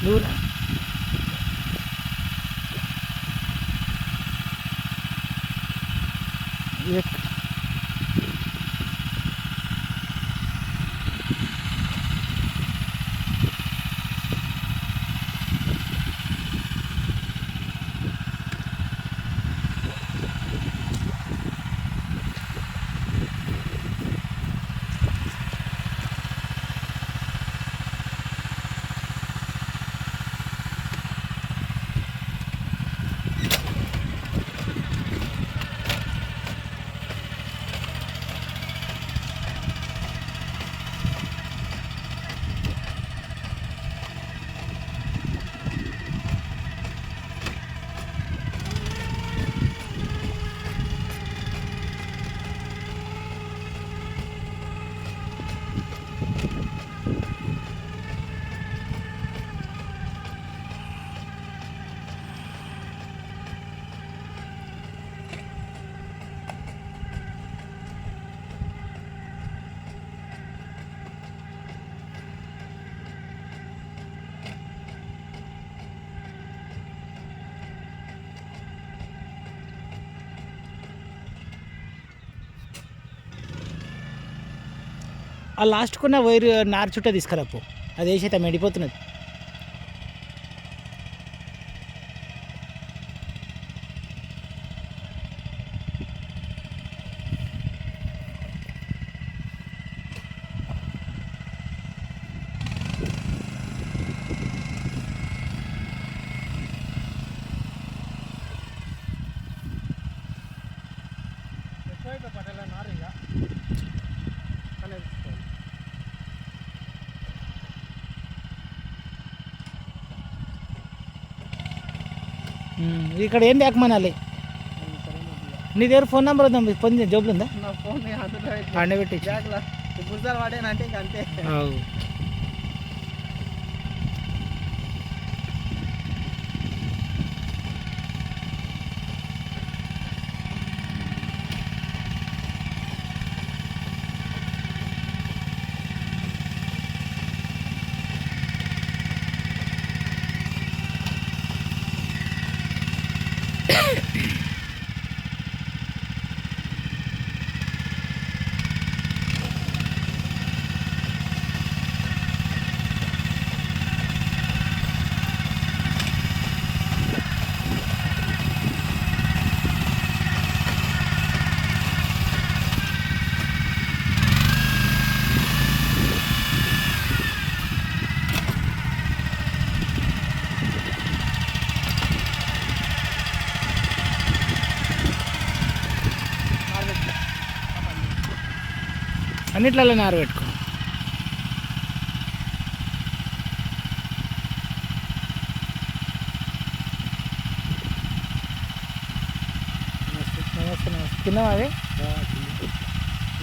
दूर एक ఆ లాస్ట్కున్న వైరు నారు చుట్ట తీసుకురాపు అది వేసైతే మెడిపోతున్నది ఇక్కడ ఏం లేకమనాలి నీ దగ్గర ఫోన్ నెంబర్ ఉందా పొంది జోబులు ఉందా నా ఫోన్ ఆడనే పెట్టి బుర్జాలు వాడేనంటే ఇంక అంతే అన్నిట్లలో నారు పెట్టుకో నమస్తే నమస్తే తిన్నావా అవి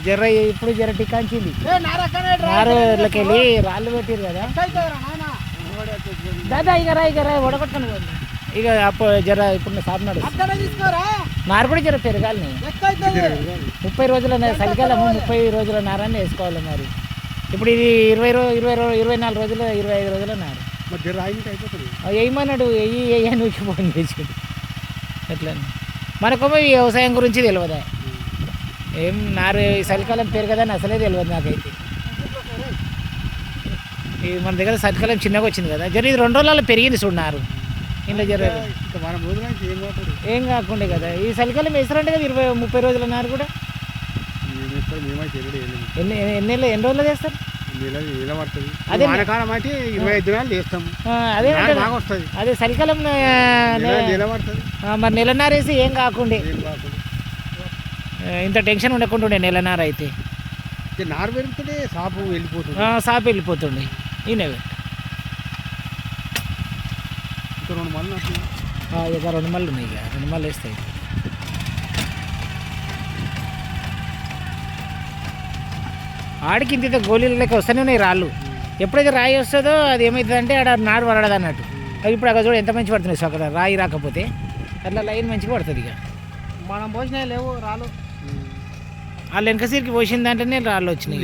జర్ర ఇప్పుడు జర టికాంచింది నారులకి వెళ్ళి రాళ్ళు పెట్టారు కదా దాదా ఇక రా వడగొట్టుకొని పోయింది ఇక అప్పుడు జర ఇప్పుడు సాపినాడు నారు కూడా జర పెరగాలి 30 రోజుల చలికాలము 30 రోజుల నారాన్ని వేసుకోవాలి మరి ఇప్పుడు ఇది 24 రోజులు 25 రోజుల నారు వేయమన్నాడు వెయ్యి నువ్వు ఫోన్ చేసాడు ఎట్లా మనకేమో ఈ వ్యవసాయం గురించి తెలియదా ఏం నారు చలికాలం పెరగదని అసలే తెలియదు నాకైతే ఇది మన దగ్గర చలికాలం చిన్నగా వచ్చింది కదా జర ఇది 2 రోజులలో పెరిగింది చూడు నారు ఇంట్లో జరగదు ఏం కాకుండా కదా ఈ చలికాలం వేస్తారంటే కదా 20-30 రోజుల నారు కూడా ఎన్ని రోజులు చేస్తారు అదే 25 దినాలు చేస్తాము అదే అదే చలికాలం మరి నెలన్నర వేసి ఏం కాకుండా ఇంత టెన్షన్ ఉండకుండా ఉండే నెలన్నర అయితే నారు పెరుగుతుంటే సాపు వెళ్ళిపోతుండే ఈయన ఇంకా 2 మళ్ళీ ఇక 2 మళ్ళీ ఉన్నాయి ఇక 2 మళ్ళీ వేస్తాయి ఆడికి ఇంత గోళీల లెక్క వస్తూనే ఉన్నాయి రాళ్ళు ఎప్పుడైతే రాయి వస్తుందో అది ఏమవుతుందంటే ఆడ నారు పడదు అన్నట్టు ఇప్పుడు అక్కడ చూడ ఎంత మంచి పడుతున్నాయి సో అక్కడ రాయి రాకపోతే అట్లా లైన్ మంచిగా పడుతుంది ఇక మనం పోసినా లేవు రాళ్ళు వాళ్ళు వెనక సీరికి పోసిన దాంట్లోనే రాళ్ళు వచ్చినాయి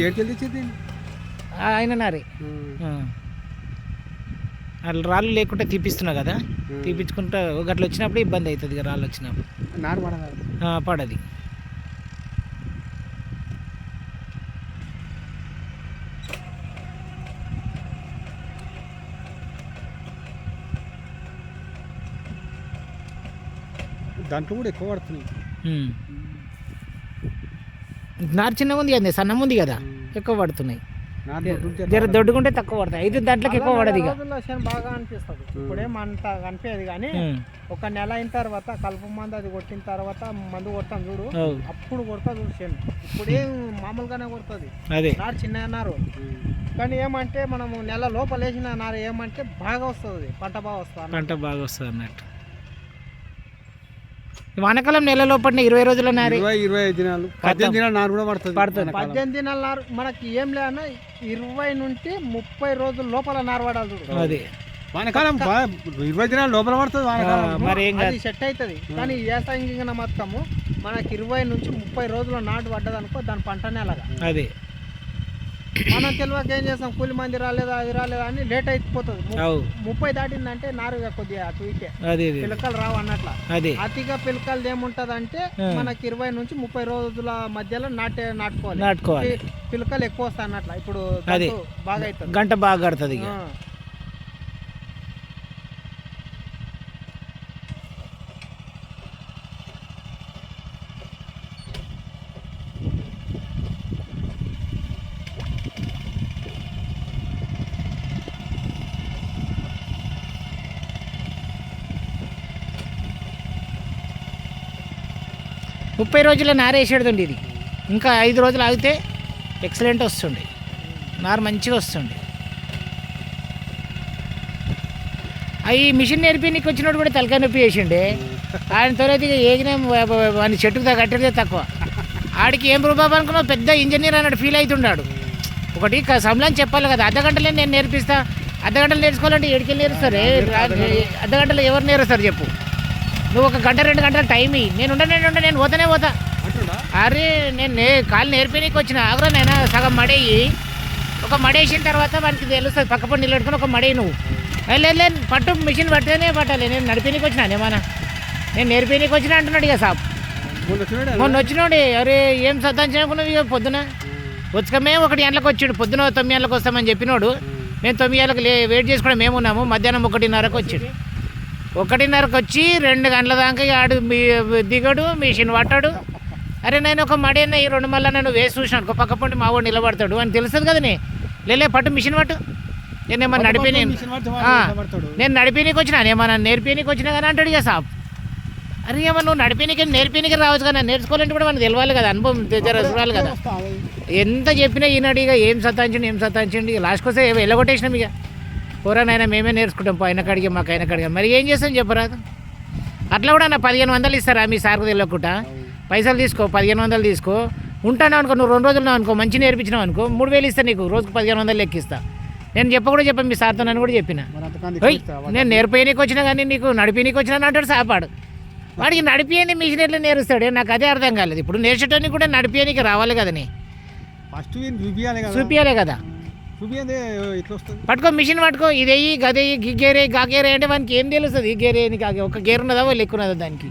ఆయన నారే వాళ్ళు రాళ్ళు లేకుంటే తీపిస్తున్నా కదా, తీపించుకుంటా గట్ల వచ్చినప్పుడు ఇబ్బంది అవుతుంది ఇక రాళ్ళు వచ్చినప్పుడు. నారు పడదు. పడది. దాంట్లో కూడా ఎక్కువ పడుతుంది. నారు చిన్నగా ఉంది కదా, సన్నం ఉంది కదా, ఎక్కువ పడుతున్నాయి. జర దొడ్డుకుంటే తక్కువ పడతాయి. అయితే దాంట్లోకి ఎక్కువ పడదు. ఇక బాగా అనిపిస్తుంది. ఇప్పుడేమంత కనిపించదు కానీ ఒక నెల అయిన తర్వాత కలుపు మందు అది కొట్టిన తర్వాత మందు కొడతాం చూడు, అప్పుడు కొడతా చూడు చేను. ఇప్పుడేం మామూలుగానే కొడుతుంది. అదే నారు చిన్న నారు కానీ ఏమంటే మనము నెల లోపల వేసిన నారు ఏమంటే బాగా వస్తుంది, పంట బాగా వస్తుంది. పంట బాగా వస్తుంది అన్నట్టు. వానకాలం నెలలో పడిన 20 రోజుల నారు, 25 దినాలు, 18 దినాలు నారు కూడా పడుతుంది. 18 దినాల నారు మనకి ఏం లేదన్నా 20 నుండి 30 రోజుల లోపల నారు పడాలి చూడు. అది వానకాలం 20 దినాల లోపల పడుతుంది. మరి అది సెట్ అవుతుంది. కానీ ఏసాంగిన మొత్తము మనకి 20 నుంచి 30 రోజుల నాటు పడ్డది అనుకో, దాని పంటనే అలాగా. అదే మనం తెలియక ఏం చేస్తాం, కూలి మంది రాలేదా అది రాలేదా అని లేట్ అయిపోతుంది. 30 దాటిందంటే నారుగా కొద్దిగా అటు ఇటే పిలకలు రావు అన్నట్ల. అతిగా పిలకలు ఏముంటది అంటే మనకి 20 నుంచి 30 రోజుల మధ్యలో నాటుకోవాలి. పిలకలు ఎక్కువ వస్తాయి అన్నట్ల. ఇప్పుడు బాగా అవుతుంది, గంట బాగా కడుతుంది. 30 రోజుల నార వేసేడుతుంది. ఇది ఇంకా 5 రోజులు ఆగితే ఎక్సలెంట్ వస్తుంది, నార మంచిగా వస్తుంది. అవి మిషన్ నేర్పి నీకు వచ్చినప్పుడు కూడా తలకాయ నొప్పి వేసిండే. ఆయన తర్వాత ఇక ఏగిన వాని చెట్టుకు కట్టేదే తక్కువ. ఆడికి ఏం రూపాయి అనుకున్నావు, పెద్ద ఇంజనీర్ అన్నట్టు ఫీల్ అవుతున్నాడు. ఒకటి సమలాన్ని చెప్పాలి కదా, అర్ధగంటలే నేను నేర్పిస్తా. అర్ధగంటలు నేర్చుకోవాలంటే ఏడికెళ్ళి నేర్స్తారు? అర్ధగంటలు ఎవరు నేర్స్తారు చెప్పు? నువ్వు 1 గంట 2 గంటల టైం ఇయ్యి. నేను పోతానే పోతా. అరే నేను కాళ్ళు నేర్పేనికి వచ్చిన ఆగ్రహం నైనా సగం మడేయి. ఒక మడేసిన తర్వాత వానికి తెలుస్తుంది, పక్క పని నిలబెట్టుకుని ఒక మడేయి. నువ్వు లేదు పట్టు మిషన్ పట్టితేనే పట్టాలి. నేను నడిపేనికి వచ్చినా ఏమన్నా, నేను నేర్పేనికి వచ్చినా అంటున్నాడు ఇక సాబ్. మొన్న వచ్చినాడు. అరే ఏం సత్తాంచుకున్నావు ఇక పొద్దున ఉచ్చకమే 1 గంటలకు వచ్చాడు. పొద్దున 9 గంటలకు వస్తామని చెప్పినాడు. మేము 9 గంటలకు వెయిట్ చేసుకోవడం మేము ఉన్నాము. మధ్యాహ్నం 1:30కు వచ్చాడు. 1:30కు వచ్చి 2 గంటల దాకా ఆడు దిగడు, మిషన్ పట్టాడు. అరే నేను ఒక మడేన్న ఈ 2 మళ్ళీ నన్ను వేసి చూసినాను, పక్క పండి మా వాడు నిలబడతాడు అని తెలుస్తుంది కదా. లేలే పట్టు మిషన్ పట్టు. నేను ఏమన్నా నేను నడిపేనికి వచ్చినా, ఏమన్నా నేర్పేనికి వచ్చినా కానీ అంటాడు ఇక సాబ్. అరే ఏమన్నా నువ్వు నేర్పేనికి రావచ్చు కదా, నేర్చుకోవాలంటే కూడా మనకు తెలియాలి కదా, అనుభవం చూడాలి కదా. ఎంత చెప్పినా ఈనాడు ఇక ఏం సతాంచండి ఇక లాస్ట్కి వస్తే వెళ్ళగొట్టేసినాం. ఇక కూరనైనా మేమే నేర్చుకుంటాం ఆయన కాడికి, మాకు ఆయన కాడికి. మరి ఏం చేస్తాం చెప్పరాదు? అట్లా కూడా నా 1500 ఇస్తారా మీ సార్కు తెలియకుండా? పైసలు తీసుకో, 1500 తీసుకో. ఉంటాను అనుకో, నువ్వు 2 రోజులు అనుకో, మంచి నేర్పించినావు అనుకో, 3000 ఇస్తా నీకు, రోజుకు 1500 లెక్కిస్తా. నేను చెప్పాను మీ సార్తో, నన్ను కూడా చెప్పిన. నేను నేర్పేయనికి వచ్చినా కానీ నీకు నడిపేయనికి వచ్చినా అంటాడు సాపాడు. వాడికి నడిపేయని మిషన్ ఎట్లా నేర్స్తాడు? నాకు అదే అర్థం కాలేదు. ఇప్పుడు నేర్చడానికి కూడా నడిపేయనికి రావాలి కదని, చూపియాలి కదా. పట్టుకో మిషన్ పట్టుకో, ఇదేయి గదేయి గిగ్గేరే గాగేరే అంటే వానికి ఏం తెలుస్తుంది? ఈ గేరే ఒక గేర్ ఉన్నదా లెక్కున్నదా దానికి?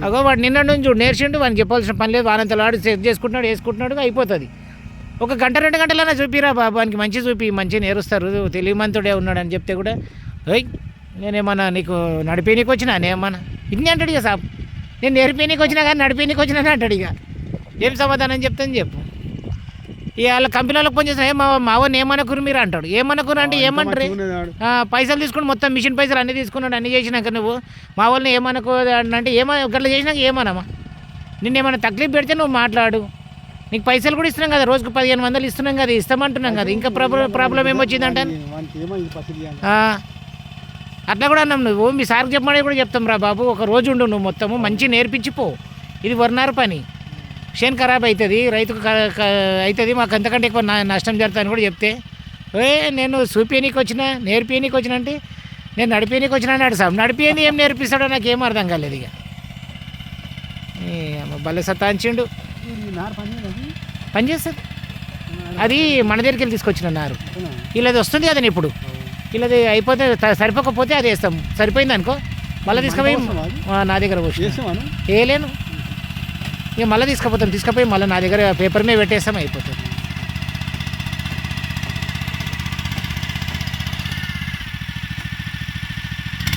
అగో వాడు నిన్న నుంచి చూడు నేర్చిండు, వానికి చెప్పాల్సిన పని లేదు. వానంతలో వాడు సెట్ చేసుకుంటున్నాడు, వేసుకుంటున్నాడు, అయిపోతుంది. 1 గంట 2 గంటలైనా చూపిరా బాబు, వానికి మంచి చూపి, మంచిగా నేరుస్తారు, తెలివిమంతుడే ఉన్నాడు అని చెప్తే కూడా నేనేమన్నా నీకు నడిపేనికి వచ్చినా నేమన్నా ఇన్ని అంటాడు ఇక సాబ్. నేను నేర్పేనికి వచ్చినా కానీ నడిపేనికి వచ్చినా అంటాడు. ఇక ఏం సమాధానం చెప్తాను చెప్పు? ఇక వాళ్ళ కంపెనీలకు ఫోన్ చేసిన మా వాడిని ఏమనుకురు మీరు అంటాడు. ఏమనుకురు అంటే ఏమంటారు? పైసలు తీసుకుని మొత్తం మిషన్ పైసలు అన్నీ తీసుకున్నాడు. అన్నీ చేసినాక నువ్వు మా వాళ్ళని ఏమనుకో అంటే గట్లా చేసినాక ఏమనమ్మా? నిన్నేమన్నా తక్లీఫ్ పెడితే నువ్వు మాట్లాడు. నీకు పైసలు కూడా ఇస్తున్నాం కదా, రోజుకు 1500 ఇస్తున్నాం కదా, ఇస్తామంటున్నాం కదా. ఇంకా ప్రాబ్లం ఏమొచ్చిందంటే అట్లా కూడా అన్నాం. నువ్వు మీ సార్కి చెప్పమని కూడా చెప్తాం రా బాబు, ఒక రోజు ఉండు నువ్వు, మొత్తము మంచి నేర్పించిపో. ఇది వరనారు పని, చేను ఖరాబ్ అవుతుంది, రైతుకు అవుతుంది, మాకు అంతకంటే ఎక్కువ నష్టం జరుగుతుందని కూడా చెప్తే నేను చూపేనికి వచ్చినా నేర్పేనికి వచ్చినా అంటే నేను నడిపేనికి వచ్చినా అన్నాడు సార్. నడిపేది ఏం నేర్పిస్తాడో నాకు ఏం అర్థం కాలేదు. ఇక భలే సతాంచిండు. పని చేస్తుంది అది మన దగ్గరికి వెళ్ళి తీసుకొచ్చిన నారు. వీళ్ళది వస్తుంది కదండి ఇప్పుడు, వీళ్ళది అయిపోతే సరిపోకపోతే అది వేస్తాం, సరిపోయింది అనుకో మళ్ళీ తీసుకుపోయి నా దగ్గర వేయలేను, ఇక మళ్ళీ తీసుకుపోతాం, తీసుకుపోయి మళ్ళీ నా దగ్గర పేపర్ మీద పెట్టేస్తాం, అయిపోతుంది.